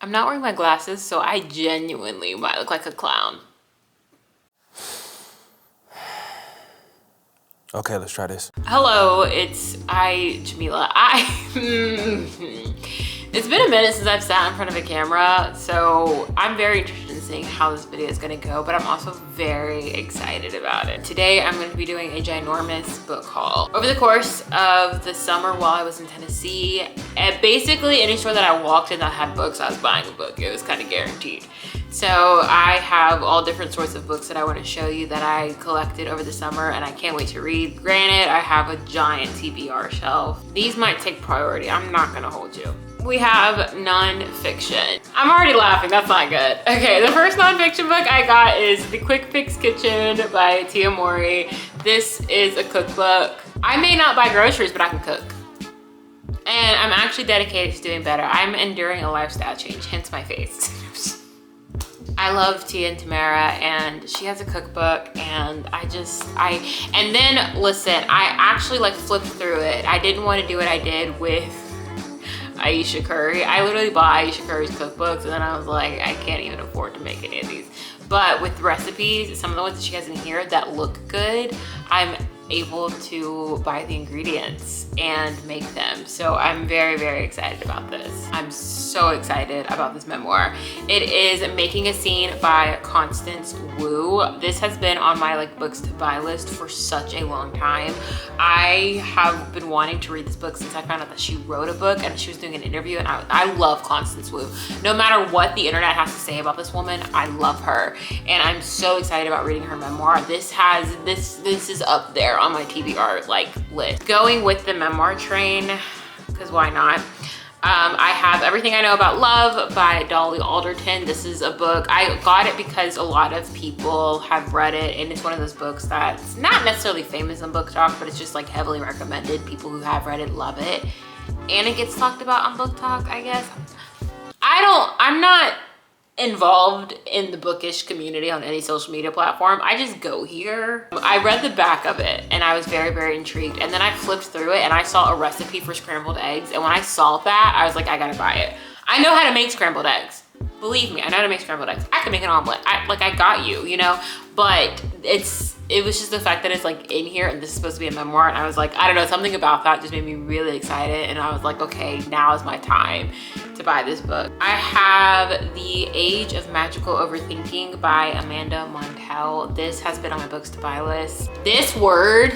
I'm not wearing my glasses, so I genuinely might look like a clown. Okay, let's try this. Hello, it's Jamila. It's been a minute since I've sat in front of a camera, so I'm very interested in seeing how this video is gonna go, but I'm also very excited about it. Today, I'm gonna be doing a ginormous book haul. Over the course of the summer while I was in Tennessee, at basically any store that I walked in that had books, I was buying a book. It was kind of guaranteed. So I have all different sorts of books that I want to show you that I collected over the summer and I can't wait to read. Granted, I have a giant TBR shelf. These might take priority. I'm not gonna hold you. We have nonfiction. I'm already laughing, that's not good. Okay, the first nonfiction book I got is The Quick Fix Kitchen by Tia Mori. This is a cookbook. I may not buy groceries, but I can cook. And I'm actually dedicated to doing better. I'm enduring a lifestyle change, hence my face. I love Tia and Tamara, and she has a cookbook, and and then listen, I actually like flipped through it. I didn't want to do what I did with Aisha Curry. I literally bought Aisha Curry's cookbooks, and then I was like, I can't even afford to make any of these. But with recipes, some of the ones that she has in here that look good, I'm able to buy the ingredients and make them. So I'm very, very excited about this. I'm so excited about this memoir. It is Making a Scene by Constance Wu. This has been on my like books to buy list for such a long time. I have been wanting to read this book since I found out that she wrote a book and she was doing an interview, and I love Constance Wu. No matter what the internet has to say about this woman, I love her. And I'm so excited about reading her memoir. This is up there on my TBR like list. Going with the memoir train, because why not? I have Everything I Know About Love by Dolly Alderton. This is a book, I got it because a lot of people have read it, and it's one of those books that's not necessarily famous on Book Talk, but it's just like heavily recommended. People who have read it love it. And it gets talked about on Book Talk, I guess. I'm not involved in the bookish community on any social media platform. I just go here. I read the back of it and I was very, very intrigued. And then I flipped through it and I saw a recipe for scrambled eggs. And when I saw that, I was like, I gotta buy it. I know how to make scrambled eggs. Believe me, I know how to make scrambled eggs. I can make an omelet. I got you, you know? But it was just the fact that it's like in here and this is supposed to be a memoir. And I was like, I don't know, something about that just made me really excited. And I was like, okay, now is my time to buy this book. I have The Age of Magical Overthinking by Amanda Montell. This has been on my books to buy list. This word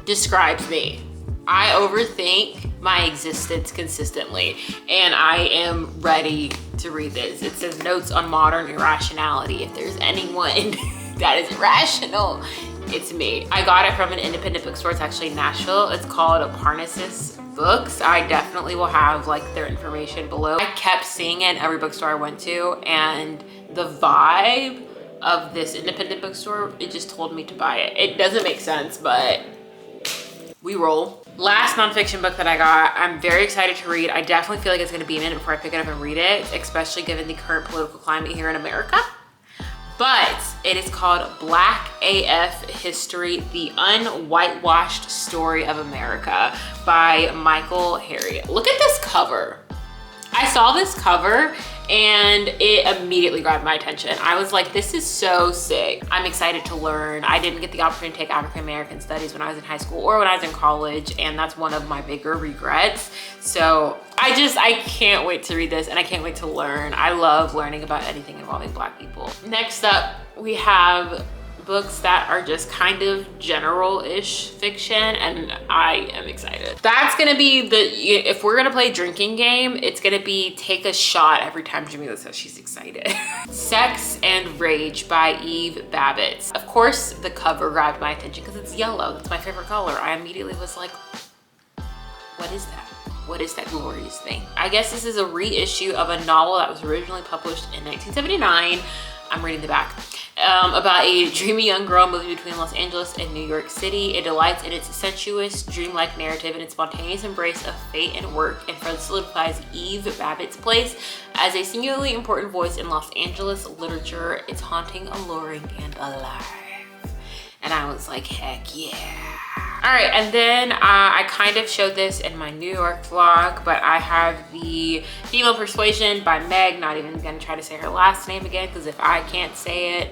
describes me. I overthink my existence consistently, and I am ready to read this. It says Notes on Modern Irrationality. If there's anyone that is irrational, it's me. I got it from an independent bookstore. It's actually in Nashville. It's called Parnassus Books. I definitely will have like their information below. I kept seeing it in every bookstore I went to, and the vibe of this independent bookstore, it just told me to buy it. It doesn't make sense, but we roll. Last nonfiction book that I got, I'm very excited to read. I definitely feel like it's gonna be a minute before I pick it up and read it, especially given the current political climate here in America. But it is called Black AF History, The Unwhitewashed Story of America by Michael Harriot. Look at this cover. I saw this cover and it immediately grabbed my attention. I was like, this is so sick. I'm excited to learn. I didn't get the opportunity to take African American studies when I was in high school or when I was in college, and that's one of my bigger regrets. So I can't wait to read this and I can't wait to learn. I love learning about anything involving Black people. Next up, we have books that are just kind of general-ish fiction, and I am excited. That's gonna be if we're gonna play drinking game, it's gonna be take a shot every time Jamila says she's excited. Sex and Rage by Eve Babbitt. Of course, the cover grabbed my attention because it's yellow. That's my favorite color. I immediately was like, what is that? What is that glorious thing? I guess this is a reissue of a novel that was originally published in 1979. I'm reading the back. About a dreamy young girl moving between Los Angeles and New York City. It delights in its sensuous, dreamlike narrative and its spontaneous embrace of fate and work, and further solidifies Eve Babbitt's place as a singularly important voice in Los Angeles literature. It's haunting, alluring, and alive. And I was like, heck yeah. All right, and then I kind of showed this in my New York vlog, but I have the Female Persuasion by Meg. Not even gonna try to say her last name again, because if I can't say it,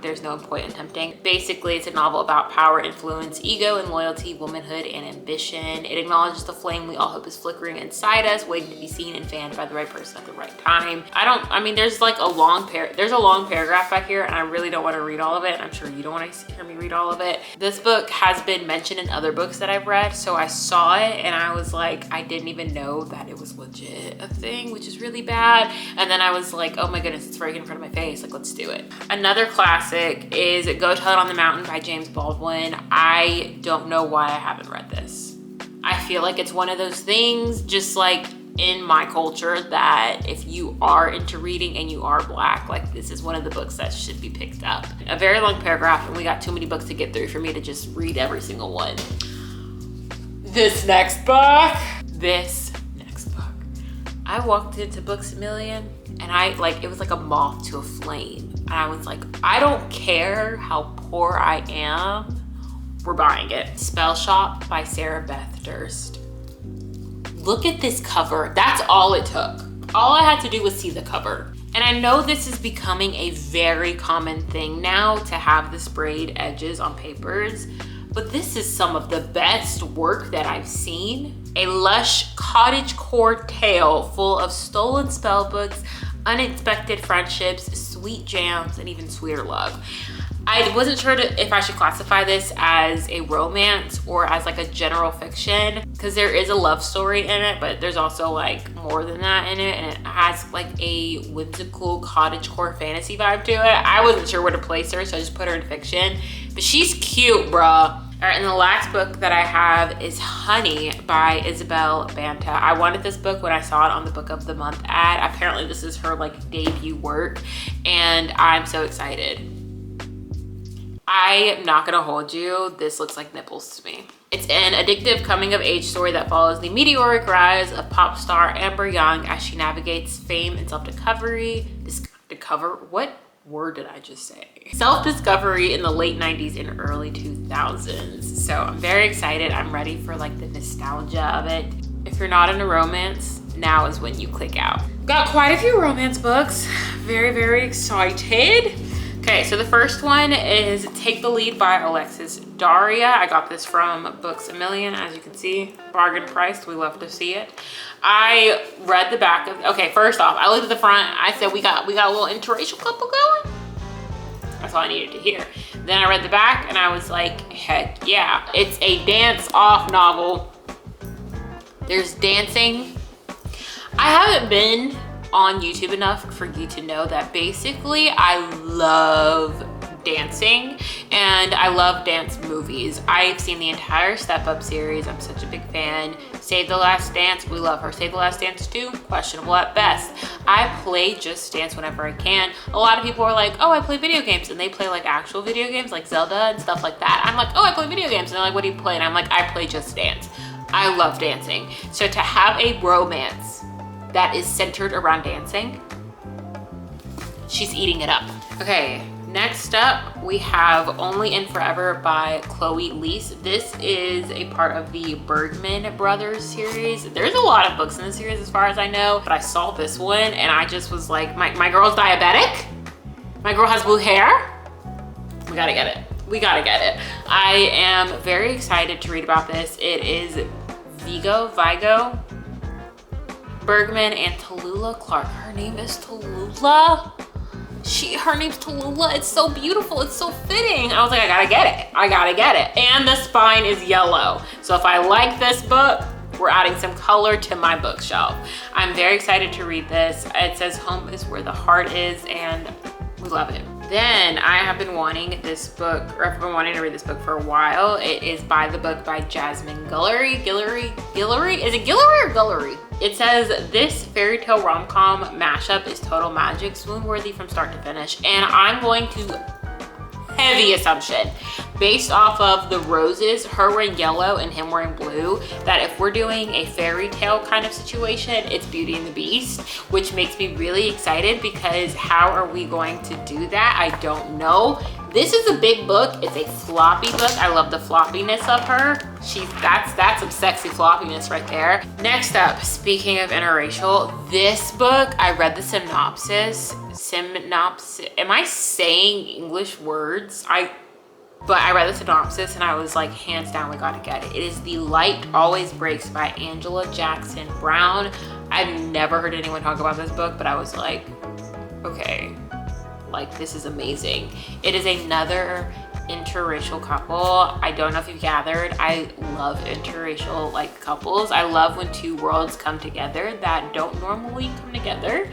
there's no point in attempting. Basically, it's a novel about power, influence, ego, and loyalty, womanhood, and ambition. It acknowledges the flame we all hope is flickering inside us, waiting to be seen and fanned by the right person at the right time. There's like a long paragraph back here, and I really don't want to read all of it. I'm sure you don't want to hear me read all of it. This book has been mentioned in other books that I've read, so I saw it and I was like, I didn't even know that it was legit a thing, which is really bad. And then I was like, oh my goodness, it's right in front of my face, like, let's do it. Another classic is Go Tell It on the Mountain by James Baldwin. I don't know why I haven't read this. I feel like it's one of those things, just like in my culture, that if you are into reading and you are Black, like, this is one of the books that should be picked up. A very long paragraph, and we got too many books to get through for me to just read every single one. This next book. I walked into Books A Million and it was like a moth to a flame. And I was like, I don't care how poor I am, we're buying it. Spell Shop by Sarah Beth Durst. Look at this cover. That's all it took. All I had to do was see the cover. And I know this is becoming a very common thing now to have the sprayed edges on papers, but this is some of the best work that I've seen. A lush cottagecore tale full of stolen spell books, unexpected friendships, sweet jams, and even sweeter love. I wasn't sure if I should classify this as a romance or as like a general fiction, because there is a love story in it, but there's also like more than that in it, and it has like a whimsical cottagecore fantasy vibe to it. I wasn't sure where to place her, so I just put her in fiction, but she's cute, bruh. All right, and the last book that I have is Honey by Isabel Banta. I wanted this book when I saw it on the Book of the Month ad. Apparently this is her like debut work, and I'm so excited. I'm not gonna hold you, this looks like nipples to me. It's an addictive coming of age story that follows the meteoric rise of pop star Amber Young as she navigates fame and self-discovery. What word did I just say? Self-discovery in the late 90s and early 2000s. So I'm very excited. I'm ready for like the nostalgia of it. If you're not into romance, now is when you click out. Got quite a few romance books. Very, very excited. Okay, so the first one is Take the Lead by Alexis Daria. I got this from Books A Million, as you can see, bargain priced. We love to see it. I read the back of, okay, first off, I looked at the front. I said, we got a little interracial couple going. That's all I needed to hear. Then I read the back and I was like, heck yeah. It's a dance-off novel. There's dancing. I haven't been on YouTube enough for you to know that basically I love dancing and I love dance movies. I've seen the entire Step Up series. I'm such a big fan. Save the Last Dance, we love her. Save the Last Dance 2, questionable at best. I play Just Dance whenever I can. A lot of people are like, oh, I play video games, and they play like actual video games like Zelda and stuff like that. I'm like, oh, I play video games, and they're like, what do you play? And I'm like, I play Just Dance. I love dancing. So to have a romance that is centered around dancing, she's eating it up. Okay, next up we have Only in Forever by Chloe Leese. This is a part of the Bergman Brothers series. There's a lot of books in the series as far as I know, but I saw this one and I just was like, my girl's diabetic, my girl has blue hair, we gotta get it. We gotta get it. I am very excited to read about this. It is Vigo, Bergman and Tallulah Clark. Her name is Tallulah. Her name's Tallulah. It's so beautiful. It's so fitting. I was like, I gotta get it. I gotta get it. And the spine is yellow. So if I like this book, we're adding some color to my bookshelf. I'm very excited to read this. It says home is where the heart is, and we love it. Then I have been wanting this book, or I've been wanting to read this book for a while. It is by Jasmine Guillory. Is it Guillory or Gullery? It says, this fairy tale rom-com mashup is total magic, swoon-worthy from start to finish. And I'm going to, heavy assumption, based off of the roses, her wearing yellow and him wearing blue, that if we're doing a fairy tale kind of situation, it's Beauty and the Beast, which makes me really excited because how are we going to do that? I don't know. This is a big book. It's a floppy book. I love the floppiness of her. That's some sexy floppiness right there. Next up, speaking of interracial, this book, I read the synopsis. Am I saying English words? But I read the synopsis and I was like, hands down, we gotta get it. It is The Light Always Breaks by Angela Jackson Brown. I've never heard anyone talk about this book, but I was like, okay, like this is amazing. It is another interracial couple. I don't know if you've gathered, I love interracial like couples. I love when two worlds come together that don't normally come together.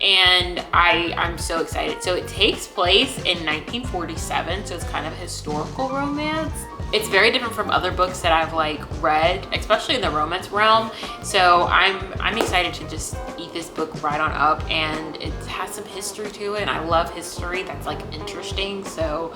And I'm so excited. So it takes place in 1947, so it's kind of a historical romance. It's very different from other books that I've like read, especially in the romance realm. So I'm excited to just eat this book right on up, and it has some history to it, and I love history that's like interesting. So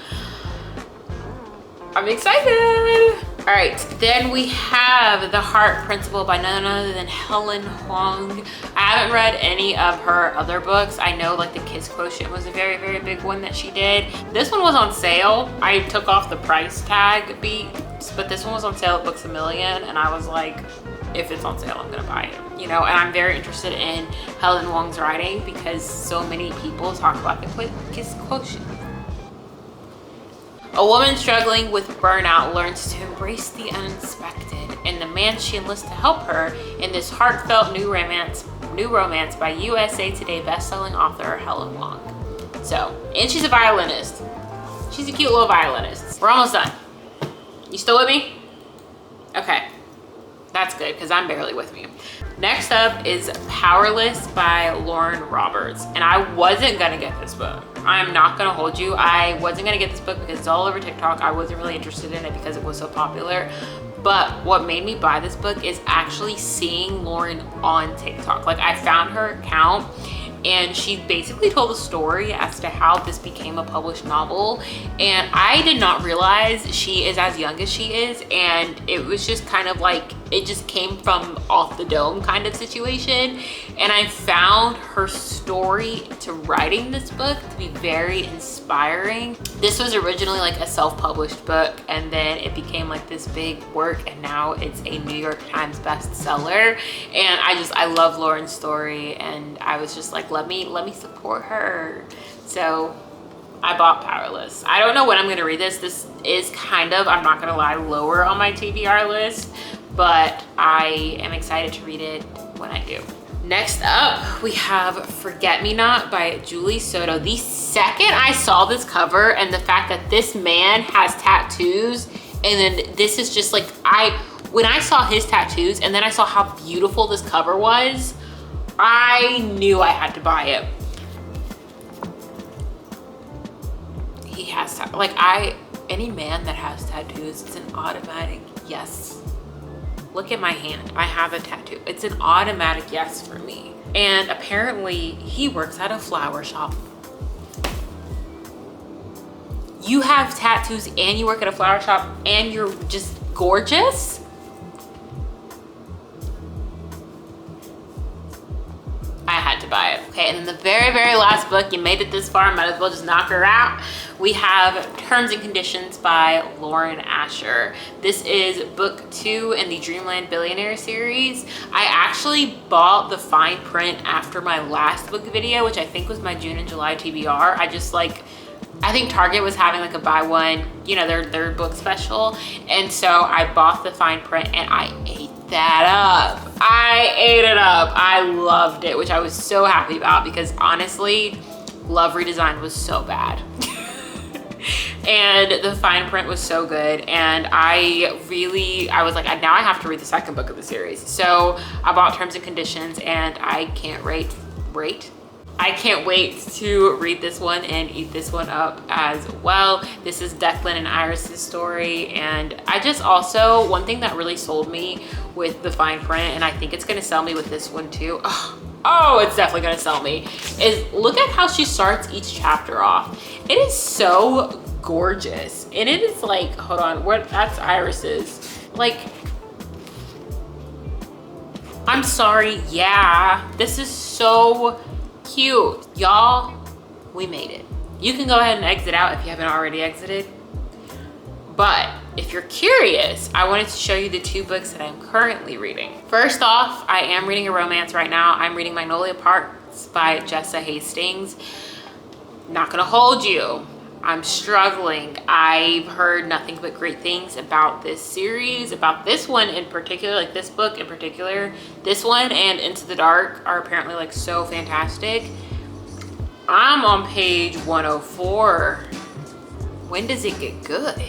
I'm excited. All right, then we have The Heart Principle by none other than Helen Huang. I haven't read any of her other books. I know like The Kiss Quotient was a very, very big one that she did. This one was on sale. I took off the price tag beats, but this one was on sale at Books A Million, and I was like, if it's on sale, I'm gonna buy it, you know? And I'm very interested in Helen Huang's writing because so many people talk about The Kiss Quotient. A woman struggling with burnout learns to embrace the unexpected, and the man she enlists to help her in this heartfelt new romance by USA Today bestselling author Helen Huang. So, and she's a violinist. She's a cute little violinist. We're almost done. You still with me? Okay. That's good, because I'm barely with me. Next up is Powerless by Lauren Roberts. And I wasn't gonna get this book. I'm not gonna hold you. I wasn't gonna get this book because it's all over TikTok. I wasn't really interested in it because it was so popular. But what made me buy this book is actually seeing Lauren on TikTok. Like I found her account, and she basically told a story as to how this became a published novel. And I did not realize she is as young as she is. And it was just kind of like, it just came from off the dome kind of situation. And I found her story to writing this book to be very inspiring. This was originally like a self-published book, and then it became like this big work, and now it's a New York Times bestseller. And I love Lauren's story, and I was just like, let me support her. So I bought Powerless. I don't know when I'm gonna read this. This is kind of, I'm not gonna lie, lower on my TBR list, but I am excited to read it when I do. Next up, we have Forget Me Not by Julie Soto. The second I saw this cover and the fact that this man has tattoos, and then this is just like, when I saw his tattoos and then I saw how beautiful this cover was, I knew I had to buy it. He has, any man that has tattoos, it's an automatic yes. Look at my hand, I have a tattoo. It's an automatic yes for me. And apparently he works at a flower shop. You have tattoos and you work at a flower shop and you're just gorgeous? I had to buy it. Okay, and then the very, very last book, you made it this far, might as well just knock her out. We have Terms and Conditions by Lauren Asher. This is book 2 in the Dreamland Billionaire series. I actually bought the fine print after my last book video, which I think was my June and July TBR. I think Target was having like a buy one, you know, their book special. And so I bought the fine print and I ate that up. I ate it up. I loved it, which I was so happy about because honestly, Love Redesigned was so bad. And the fine print was so good. And I was like, now I have to read the second book of the series. So I bought Terms and Conditions and I can't wait to read this one and eat this one up as well. This is Declan and Iris's story. And I just also, one thing that really sold me with the fine print, and I think it's gonna sell me with this one too. Oh, it's definitely gonna sell me, is look at how she starts each chapter off. It is so gorgeous. And it is like, hold on, that's Iris's. Like, I'm sorry, yeah, this is so cute. Y'all, we made it. You can go ahead and exit out if you haven't already exited. But if you're curious, I wanted to show you the 2 books that I'm currently reading. First off, I am reading a romance right now. I'm reading Magnolia Parks by Jessa Hastings. Not gonna hold you, I'm struggling. I've heard nothing but great things about this series, about this one in particular, like this book in particular. This one and Into the Dark are apparently like so fantastic. I'm on page 104. When does it get good?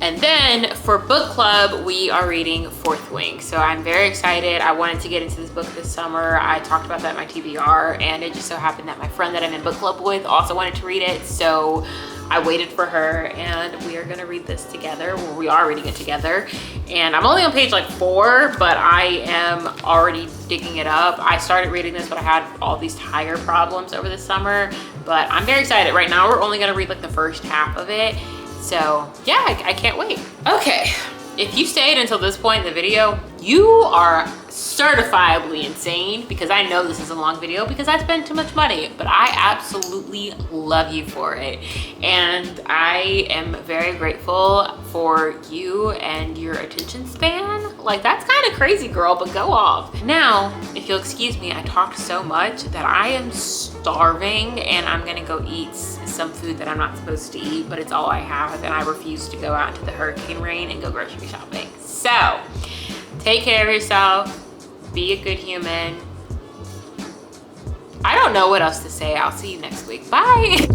And then for book club, we are reading Fourth Wing. So I'm very excited. I wanted to get into this book this summer. I talked about that in my TBR, and it just so happened that my friend that I'm in book club with also wanted to read it. So I waited for her, and we are gonna read this together. Well, we are reading it together. And I'm only on page like 4, but I am already digging it up. I started reading this when I had all these tire problems over the summer, but I'm very excited. Right now, we're only gonna read like the first half of it. So yeah, I can't wait. Okay, if you stayed until this point in the video, you are certifiably insane, because I know this is a long video because I spent too much money, but I absolutely love you for it. And I am very grateful for you and your attention span. Like, that's kind of crazy, girl, but go off. Now, if you'll excuse me, I talked so much that I am starving, and I'm gonna go eat some food that I'm not supposed to eat, but it's all I have, and I refuse to go out into the hurricane rain and go grocery shopping. So, take care of yourself, be a good human. I don't know what else to say. I'll see you next week. Bye.